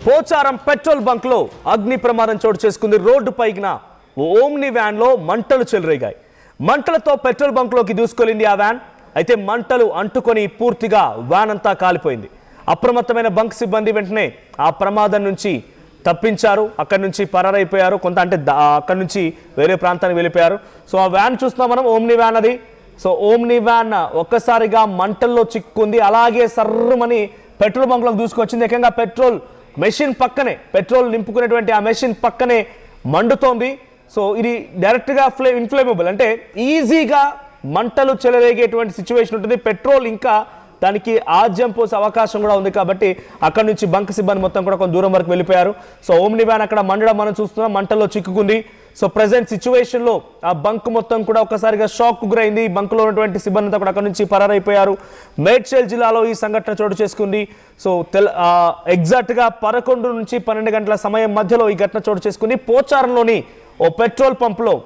Pocharam petrol bunk లో అగ్ని ప్రమాదం చోటు చేసుకుంది. రోడ్డు పైన ఓమ్ని వ్యాన్ లో మంటలు చెలరేగాయి. మంటలతో పెట్రోల్ బంక్ లోకి దూసుకెళ్లింది ఆ వ్యాన్. అయితే మంటలు అంటుకొని పూర్తిగా వ్యాన్ అంతా కాలిపోయింది. అప్రమత్తమైన బంక్ సిబ్బంది వెంటనే ఆ ప్రమాదం నుంచి తప్పించారు. అక్కడి నుంచి పరారైపోయారు. కొంత అంటే అక్కడి నుంచి వేరే ప్రాంతానికి వెళ్ళిపోయారు. సో ఆ వ్యాన్ చూస్తున్నాం మనం, ఓమ్ని వ్యాన్ అది. సో ఓమ్ని వ్యాన్ ఒక్కసారిగా మంటల్లో చిక్కుంది. అలాగే సర్రుమని పెట్రోల్ బంక్ లోకి దూసుకొచ్చింది. ఏకంగా పెట్రోల్ మెషిన్ పక్కనే, పెట్రోల్ నింపుకునేటువంటి ఆ మెషిన్ పక్కనే మండుతోంది. సో ఇది డైరెక్ట్గా ఇన్ఫ్లేమబుల్, అంటే ఈజీగా మంటలు చెలరేగేటువంటి సిచ్యువేషన్ ఉంటుంది. పెట్రోల్ ఇంకా దానికి ఆజ్యం పోసే అవకాశం కూడా ఉంది. కాబట్టి అక్కడ నుంచి బంక్ సిబ్బంది మొత్తం కూడా కొంత దూరం వరకు వెళ్ళిపోయారు. సో ఓమ్ని వ్యాన్ అక్కడ మండడం మనం చూస్తున్నాం, మంటల్లో చిక్కుకుంది. సో ప్రెసెంట్ సిచ్యువేషన్లో ఆ బంక్ మొత్తం కూడా ఒక్కసారిగా షాక్ గురైంది. బంక్లో ఉన్నటువంటి సిబ్బంది అంతా కూడా అక్కడ నుంచి పరారైపోయారు. మేడ్చల్ జిల్లాలో ఈ సంఘటన చోటు చేసుకుంది. సో ఎగ్జాక్ట్గా 11 నుంచి 12 గంటల సమయం మధ్యలో ఈ ఘటన చోటు చేసుకుంది. పోచారంలోని ఓ పెట్రోల్ పంపులో,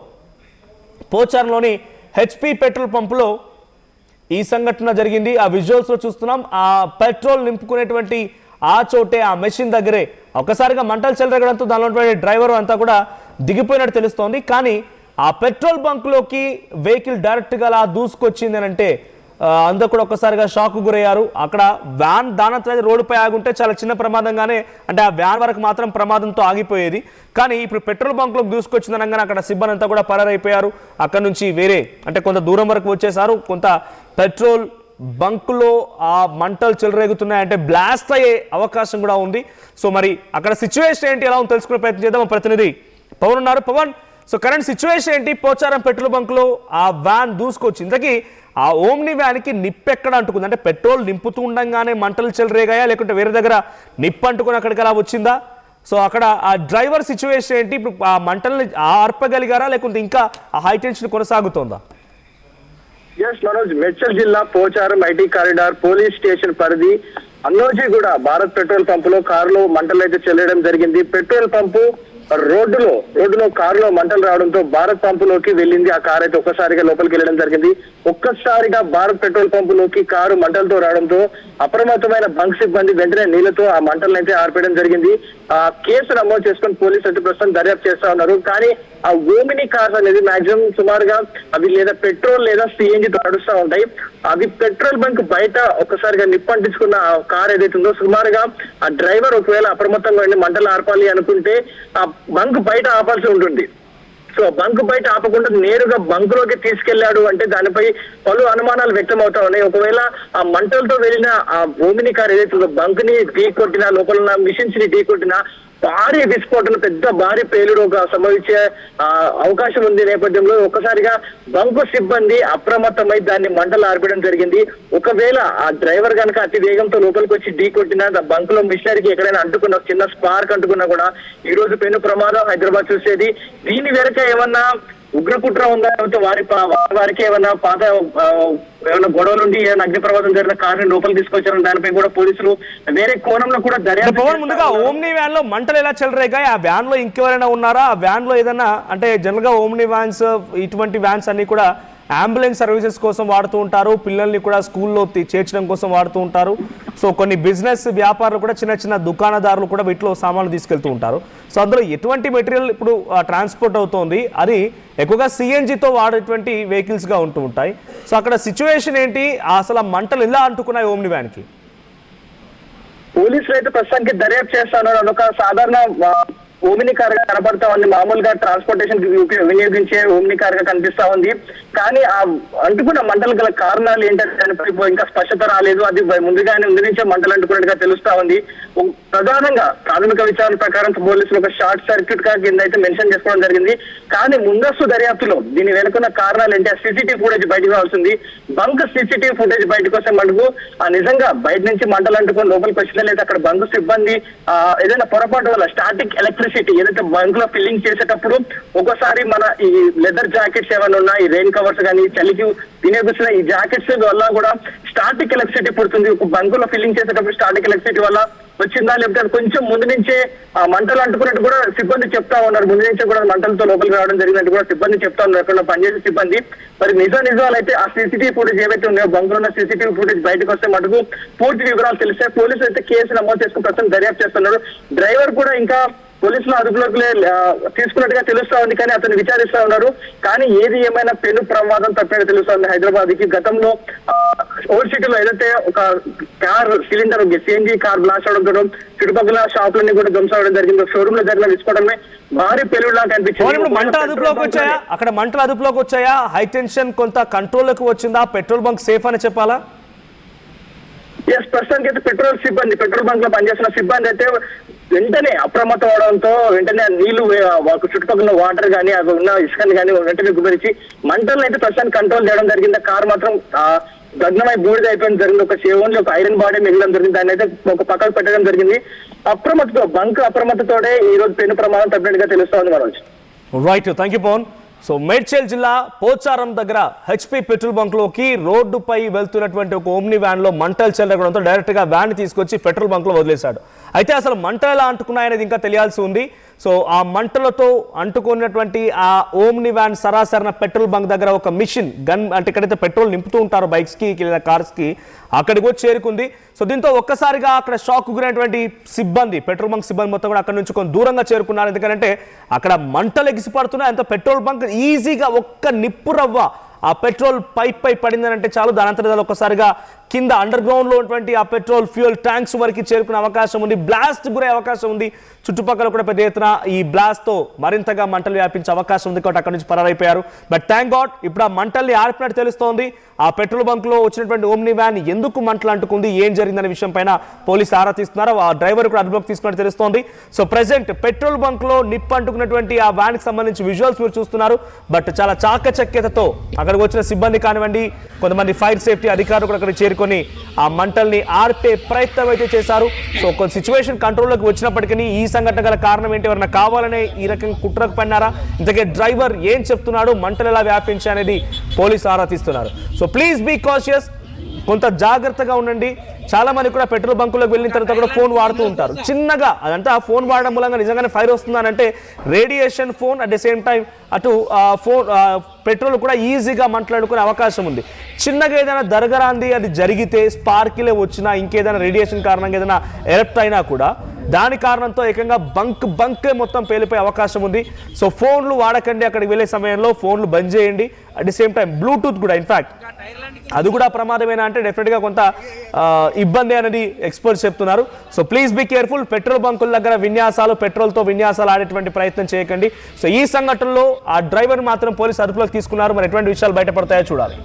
పోచారంలోని హెచ్పి పెట్రోల్ పంపులో ఈ సంఘటన జరిగింది. ఆ విజువల్స్ లో చూస్తున్నాం. ఆ పెట్రోల్ నింపుకునేటువంటి ఆ చోటే, ఆ మెషిన్ దగ్గరే ఒక్కసారిగా మంటలు చెలరేగడంతో దానిలో ఉన్నటువంటి డ్రైవర్ అంతా కూడా దిగిపోయినట్టు తెలుస్తోంది. కానీ ఆ పెట్రోల్ బంక్ లోకి వెహికల్ డైరెక్ట్ గా అలా దూసుకొచ్చింది అని అంటే అందరూ కూడా ఒక్కసారిగా షాక్ గురయ్యారు. అక్కడ వ్యాన్ దానంతా రోడ్డుపై ఆగుంటే చాలా చిన్న ప్రమాదంగానే, అంటే ఆ వ్యాన్ వరకు మాత్రం ప్రమాదంతో ఆగిపోయేది. కానీ ఇప్పుడు పెట్రోల్ బంక్ లోకి దూసుకొచ్చింది అనగానే అక్కడ సిబ్బంది అంతా కూడా పరారైపోయారు. అక్కడ నుంచి వేరే అంటే కొంత దూరం వరకు వచ్చేసారు. కొంత పెట్రోల్ బంకులో ఆ మంటలు చెలరేగుతున్నాయంటే బ్లాస్ట్ అయ్యే అవకాశం కూడా ఉంది. సో మరి అక్కడ సిచ్యువేషన్ ఏంటి, ఎలా ఉంది తెలుసుకునే ప్రయత్నం చేద్దాం. ప్రతినిధి పవన్ ఉన్నారు. పవన్, సో కరెంట్ సిచ్యువేషన్ ఏంటి? పోచారం పెట్రోల్ బంకులో ఆ వ్యాన్ దూసుకొచ్చింది. ఇంతకీ ఆ ఓమ్ని వ్యాన్కి నిప్పు ఎక్కడ అంటుకుంది? అంటే పెట్రోల్ నింపుతూ ఉండగానే మంటలు చెలరేగాయా, లేకుంటే వేరే దగ్గర నిప్పు అంటుకుని అక్కడికి అలా వచ్చిందా? సో అక్కడ ఆ డ్రైవర్ సిచ్యువేషన్ ఏంటి? ఇప్పుడు ఆ మంటల్ని ఆర్పగలిగారా, లేకుంటే ఇంకా ఆ హై టెన్షన్ కొనసాగుతోందా? మనోజ్, మేడ్చల్ జిల్లా Pocharam IT corridor police station పరిధి అన్నోజీగూడ భారత్ పెట్రోల్ పంపులో కారులో మంటలు అయితే చెల్లడం జరిగింది. పెట్రోల్ పంపు రోడ్డులో కారులో మంటలు రావడంతో భారత్ పంపులోకి వెళ్ళింది. ఆ కారు అయితే ఒక్కసారిగా లోపలికి వెళ్ళడం జరిగింది. ఒక్కసారిగా భారత్ పెట్రోల్ పంపులోకి కారు మంటలతో రావడంతో అప్రమత్తమైన బంక్ సిబ్బంది వెంటనే నీళ్లతో ఆ మంటలను అయితే ఆర్పేయడం జరిగింది. ఆ కేసు నమోదు చేసుకుని పోలీసులు అయితే ప్రస్తుతం దర్యాప్తు చేస్తా ఉన్నారు. కానీ ఆ ఓమిని కార్స్ అనేది మాక్సిమం సుమారుగా అవి లేదా పెట్రోల్ లేదా సిఎన్జితో నడుస్తూ ఉంటాయి. అవి పెట్రోల్ బంక్ బయట ఒక్కసారిగా నిప్పంటించుకున్న ఆ కార్ ఏదైతే ఉందో, సుమారుగా ఆ డ్రైవర్ ఒకవేళ అప్రమత్తంగా ఉండి మంటలు ఆర్పాలి అనుకుంటే ఆ బంక్ బయట ఆపాల్సి ఉంటుంది. సో బంక్ బయట ఆపకుండా నేరుగా బంక్ లోకి తీసుకెళ్లాడు అంటే దానిపై పలు అనుమానాలు వ్యక్తం అవుతా ఉన్నాయి. ఒకవేళ ఆ మంటలతో వెళ్ళిన ఆ ఓమిని కార్ ఏదైతే బంక్ ని ఢీ కొట్టినా, లోపల ఉన్న మిషన్స్ ని ఢీ కొట్టినా భారీ విస్ఫోటన, పెద్ద భారీ పేలుడు సంభవించే అవకాశం ఉంది. నేపథ్యంలో ఒక్కసారిగా బంకు సిబ్బంది అప్రమత్తమై దాన్ని మంటలు ఆర్పడం జరిగింది. ఒకవేళ ఆ డ్రైవర్ కనుక అతి వేగంతో లోపలికి వచ్చి ఢీ కొట్టినా, బంక్ లో మిషనరీకి ఎక్కడైనా అంటుకున్న చిన్న స్పార్క్ అంటుకున్నా కూడా ఈ రోజు పెను ప్రమాదం హైదరాబాద్ చూసేది. దీని వెనక ఏమన్నా ఉగ్రకుట్ర ఉందా, వారికి ఏమన్నా ఏమైనా గొడవలు నుండి ఏమైనా అగ్ని ప్రమాదం జరిగిన కారుని లోపలికి తీసుకొచ్చారని దానిపై కూడా పోలీసులు వేరే కోణంలో కూడా దర్యాప్తు. ముందుగా ఓమ్ని వ్యాన్ లో మంటలు ఎలా చెలరేగాయి? ఆ వ్యాన్ లో ఇంకెవరైనా ఉన్నారా? ఆ వ్యాన్ లో ఏదైనా, అంటే జనరల్ గా ఓమ్ని వ్యాన్స్, ఇటువంటి వ్యాన్స్ అన్ని కూడా అంబులెన్స్ సర్వీసెస్ కోసం వాడుతూ ఉంటారు. పిల్లల్ని కూడా స్కూల్లో చేర్చడం కోసం వాడుతూ ఉంటారు. సో కొన్ని బిజినెస్ వ్యాపారులు కూడా, చిన్న చిన్న దుకాణదారులు కూడా వీటిలో సామాన్లు తీసుకెళ్తూ ఉంటారు. సో అందులో ఎటువంటి మెటీరియల్ ఇప్పుడు ట్రాన్స్పోర్ట్ అవుతోంది? అది ఎక్కువగా సిఎన్జితో వాడేటువంటి వెహికల్స్గా ఉంటూ ఉంటాయి. సో అక్కడ సిచ్యువేషన్ ఏంటి? అసలు ఆ మంటలు ఎలా అంటుకున్నాయి ఓమ్ని వ్యాన్కి? పోలీసులు అయితే ప్రస్తుతానికి దర్యాప్తు చేస్తున్నారు. ఒక సాధారణ ఓమిని కార్ గా కనపడతా ఉంది. మామూలుగా ట్రాన్స్పోర్టేషన్ వినియోగించే ఓమిని కార్ గా కనిపిస్తా ఉంది. కానీ ఆ అంటుకున్న మంటలు గల కారణాలు ఏంటంటే దానిపై ఇంకా స్పష్టత రాలేదు. అది ముందుగానే నుంచే మంటలు అంటుకున్నట్టుగా తెలుస్తా ఉంది. ప్రధానంగా ప్రాథమిక విచారణ ప్రకారం పోలీసులు ఒక షార్ట్ సర్క్యూట్ గా కింద అయితే మెన్షన్ చేసుకోవడం జరిగింది. కానీ ముందస్తు దర్యాప్తులో దీని వెనుకున్న కారణాలు ఏంటి, సీసీటీవీ ఫుటేజ్ బయటకు రావాల్సింది. బంక్ సీసీటీవీ ఫుటేజ్ బయటకు వస్తే మనకు నిజంగా బయట నుంచి మంటలు అంటుకొని లోపలికి వచ్చినా, లేదా అక్కడ బంక్ సిబ్బంది ఏదైనా పొరపాటు వల్ల స్టాటిక్ ఎలక్ట్రిసిటీ ఏదైతే బంక్ లో ఫిల్లింగ్ చేసేటప్పుడు ఒక్కోసారి మన ఈ లెదర్ జాకెట్స్ ఏమైనా ఉన్నా, ఈ రెయిన్ కవర్స్ కానీ చలికి వినియోగిస్తున్న ఈ జాకెట్స్ వల్ల కూడా స్టాటిక్ ఎలక్ట్రిసిటీ పుడుతుంది. ఒక బంక్ లో ఫిల్లింగ్ చేసేటప్పుడు స్టాటిక్ ఎలక్ట్రిసిటీ వల్ల వచ్చిందా, లేకపోతే అది కొంచెం ముందు నుంచే మంటలు అంటుకున్నట్టు కూడా సిబ్బంది చెప్తా ఉన్నారు. ముందు నుంచే కూడా మంటలతో లోపలికి రావడం జరిగినట్టు కూడా సిబ్బంది చెప్తా ఉన్నారు, అక్కడ పనిచేసే సిబ్బంది. మరి నిజాలు అయితే ఆ సీసీటీవీ ఫుటేజ్ ఏవైతే ఉన్నాయో, బంకులో ఉన్న సీసీటీవీ ఫుటేజ్ బయటకు వస్తే మటుకు పూర్తి వివరాలు తెలిస్తే పోలీసులు అయితే కేసు నమోదు చేసుకుని ప్రస్తుతం దర్యాప్తు చేస్తున్నారు. డ్రైవర్ కూడా ఇంకా పోలీసులు అదుపులోకి తీసుకున్నట్టుగా తెలుస్తా ఉంది, కానీ అతను విచారిస్తా ఉన్నారు. కానీ ఏది ఏమైనా పెను ప్రమాదం తప్పినట్టు తెలుస్తా ఉంది. హైదరాబాద్ కి గతంలో ఓల్డ్ సిటీలో ఏదైతే ఒక car cylinder CNG car blast అవడంతో చుట్టుపక్కల షాపులన్నీ కూడా ధ్వంసం అవడం జరిగింది. షోరూమ్ లో జరిగిన విస్ఫోటమే భారీ పెలుగులా కనిపించింది. మంటలు అదుపులోకి వచ్చాయా? అక్కడ మంటలు అదుపులోకి వచ్చాయా? హై టెన్షన్ కొంత కంట్రోల్లోకి వచ్చిందా? పెట్రోల్ బంక్ సేఫ్ అని చెప్పాలా? ఎస్, ప్రస్తుతానికి అయితే పెట్రోల్ బంక్ లో పనిచేస్తున్న సిబ్బంది అయితే వెంటనే అప్రమత్తం అవడంతో వెంటనే నీళ్లు చుట్టుపక్కల వాటర్ కానీ అవి ఉన్న ఇసుకని కానీ వెంటనే గుమరించి మంటలను అయితే ప్రస్తుతానికి కంట్రోల్ చేయడం జరిగింది. కార్ మాత్రం దగ్నమై బూడిద అయిపోవడం జరిగింది. ఒక ఓన్లీ ఒక ఐరన్ బాడీ మిగలడం జరిగింది. దాన్ని అయితే ఒక పక్కకు పెట్టడం జరిగింది. బంక్ అప్రమత్తతోనే ఈ రోజు పెను ప్రమాదం తప్పినట్టుగా తెలుస్తా ఉంది. Manoj, right, thank you Pavan. So Medchal జిల్లా పోచారం దగ్గర హెచ్పి పెట్రోల్ బంక్ లోకి రోడ్డుపై వెళ్తున్నటువంటి ఒక ఓమ్ని వ్యాన్ లో మంటలు చెలరగడంతో డైరెక్ట్ గా వ్యాన్ తీసుకొచ్చి పెట్రోల్ బంక్ లో వదిలేశాడు. అయితే అసలు మంటలు ఎలా అంటుకున్నాయనేది ఇంకా తెలియాల్సి ఉంది. సో ఆ మంటలతో అంటుకున్నటువంటి ఆ ఓమ్ని వ్యాన్ సరాసరిన పెట్రోల్ బంక్ దగ్గర ఒక మిషన్ గన్, అంటే ఎక్కడైతే పెట్రోల్ నింపుతూ ఉంటారో బైక్స్ కి లేదా కార్స్ కి, అక్కడికి వచ్చి చేరుకుంది. సో దీంతో ఒక్కసారిగా అక్కడ షాక్ గురైనటువంటి సిబ్బంది, పెట్రోల్ బంక్ సిబ్బంది మొత్తం కూడా అక్కడ నుంచి కొంచెం దూరంగా చేరుకున్నారు. ఎందుకంటే అక్కడ మంటలు ఎగిసిపడుతున్నాయి. అంత పెట్రోల్ బంక్ ఈజీగా ఒక్క నిప్పు రవ్వ ఆ పెట్రోల్ పైప్ పై పడిందనంటే చాలు, దానంతరం ఒక్కసారిగా కింద అండర్ గ్రౌండ్ లో ఉన్నటువంటి ఆ పెట్రోల్ ఫ్యూయల్ ట్యాంక్స్ వరకు చేరుకునే అవకాశం ఉంది. బ్లాస్ట్ గురే అవకాశం ఉంది. చుట్టుపక్కల కూడా పెద్ద ఎత్తున ఈ బ్లాస్ట్ తో మరింతగా మంటలు వ్యాపించే అవకాశం ఉంది. కాబట్టి అక్కడ నుంచి పరారైపోయారు. బట్ థ్యాంక్ గాడ్ ఇప్పుడు ఆ మంటల్ని ఆర్పినట్టు తెలుస్తోంది. ఆ పెట్రోల్ బంక్ లో వచ్చినటువంటి ఓమ్ని వ్యాన్ ఎందుకు మంటలు అంటుకుంది, ఏం జరిగిందనే విషయం పైన పోలీసులు ఆరా తీస్తున్నారు. ఆ డ్రైవర్ కూడా అదుపులోకి తీసుకున్నట్టు తెలుస్తోంది. సో ప్రెసెంట్ పెట్రోల్ బంక్ లో నిప్పు అంటుకున్నటువంటి ఆ వ్యాన్ కి సంబంధించి విజువల్స్ మీరు చూస్తున్నారు. బట్ చాలా చాకచక్యతతో అక్కడికి వచ్చిన సిబ్బంది కానివ్వండి, కొంతమంది ఫైర్ సేఫ్టీ అధికారులు కూడా అక్కడ చేరుకొని ఆ మంటల్ని ఆర్పే ప్రయత్నం అయితే చేశారు. సో కొంత సిచ్యువేషన్ కంట్రోల్లోకి వచ్చినప్పటికీ ఈ సంఘటన గల కారణం ఏంటి, ఎవరైనా కావాలనే ఈ రకంగా కుట్రకు పడినారా, ఇంతకే డ్రైవర్ ఏం చెప్తున్నాడు, మంటలు ఎలా వ్యాపించాయి అనేది పోలీసు ఆరా తీస్తున్నారు. సో ప్లీజ్ బీ కాషియస్, కొంత జాగ్రత్తగా ఉండండి. చాలా మంది కూడా పెట్రోల్ బంకులోకి వెళ్ళిన తర్వాత కూడా ఫోన్ వాడుతూ ఉంటారు. చిన్నగా అదంతా ఫోన్ వాడడం మూలంగా నిజంగానే ఫైర్ వస్తుందనంటే radiation phone, at the same time అటు ఫోన్ పెట్రోల్ కూడా ఈజీగా మంటలాడుకునే అవకాశం ఉంది. చిన్నగా ఏదైనా దరగరాంది అది జరిగితే, స్పార్కిలే వచ్చినా, ఇంకేదైనా రేడియేషన్ కారణంగా ఏదైనా ఎరప్ట్ అయినా కూడా దాని కారణంతో ఏకంగా బంకే మొత్తం పేలిపోయే అవకాశం ఉంది. సో ఫోన్లు వాడకండి, అక్కడికి వెళ్ళే సమయంలో ఫోన్లు బంద్ చేయండి. At the same time Bluetooth కూడా, ఇన్ఫాక్ట్ అది కూడా ప్రమాదమేనా అంటే డెఫినెట్గా కొంత ఇబ్బంది అనేది ఎక్స్పర్ట్స్ చెప్తున్నారు. So please be careful. Petrol బంకుల దగ్గర పెట్రోల్తో విన్యాసాలు ఆడేటువంటి ప్రయత్నం చేయకండి. సో ఈ సంఘటనలో ఆ డ్రైవర్ మాత్రం పోలీసు అదుపులోకి తీసుకున్నారు. మరి ఎటువంటి విషయాలు బయటపడతాయో చూడాలి.